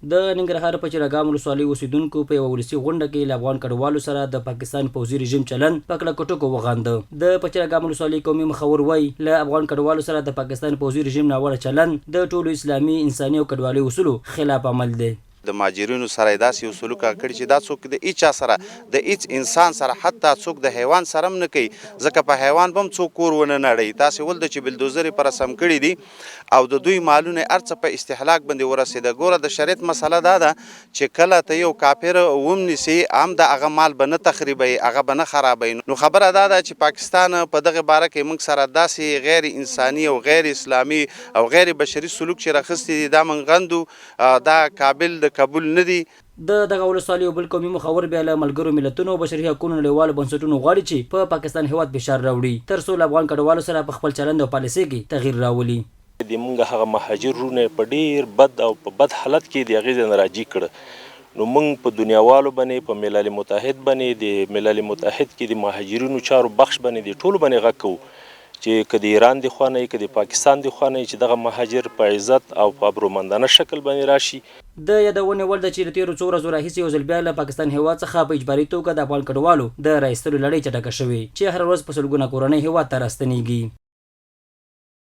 د ننګرهار په چراګام ولسوالۍ اوسیدونکو په یوه ولسي غونډه کې له افغان کډوالو سره د پاکستان پوځي رژیم چلند په کلکو ټکو وغانده. د چراګام ولسوالۍ قومي مخور وایي له افغان کډوالو سره د پاکستان پوځي رژیم ناوړه چلند د ټولو اسلامي انساني او کډوالي اصولو خلاف عمل دی. د مهاجرینو سره داسې یو سلوک کړی چې دا څوک د هیچا سره د هیڅ انسان سره حتی څوک د حیوان سره هم نه کوي، ځکه په حیوان به هم څوک کور ونه نړوي. تاسې ولده چې بلدوزر پر رسم کړي دي او د دوی مالونه هر څه په استهلاک باندې ورسېده. ګوره د شریعت مسله دا ده چې کله ته یو کافر ومنیسي هم د هغه مال به نه تخریبوي، هغه به نه خرابوي. نو خبره دا ده چې پاکستان په دغه باره کې موږ سره داسې غیر انساني او غیر اسلامي او غیر بشري سلوک چې راخستی دي دا موږ غندو. دا قابل د قبول نه دي. د دغه ولسوالۍ یو بل قومي مخور بیا له ملګرو ملتونو او بشري حقوقو نړیوالو بنسټونو غواړي چې په پاکستان هېواد فشار راوړي تر څو له افغان کډوالو سره په خپل چلند او پالیسۍ کې تغییر راولي. د موږ هغه مهاجرونه په ډیر بد او په بد حالت کې د هغې نه راجع کړه. نو موږ په دنیاوالو باندې په ملل متحد باندې د ملل متحد کې د مهاجرینو چارو بخش باندې د ټولو باندې غږ کوو چې که د ایران د خوا نه که د پاکستان د خوا نه چې دغه مهاجر په عزت او په ابرومندانه شکل باندې راشي. د یادونې وړ ده چې د تېرو څو ورځو راهیسې یو ځل بیا له پاکستان هېواد څخه په اجباري توګه د افغان کډوالو د را ایستلو لړۍ چټکه شوې چې هره ورځ په سلګونه کورنۍ هېواد ته راستنېږي.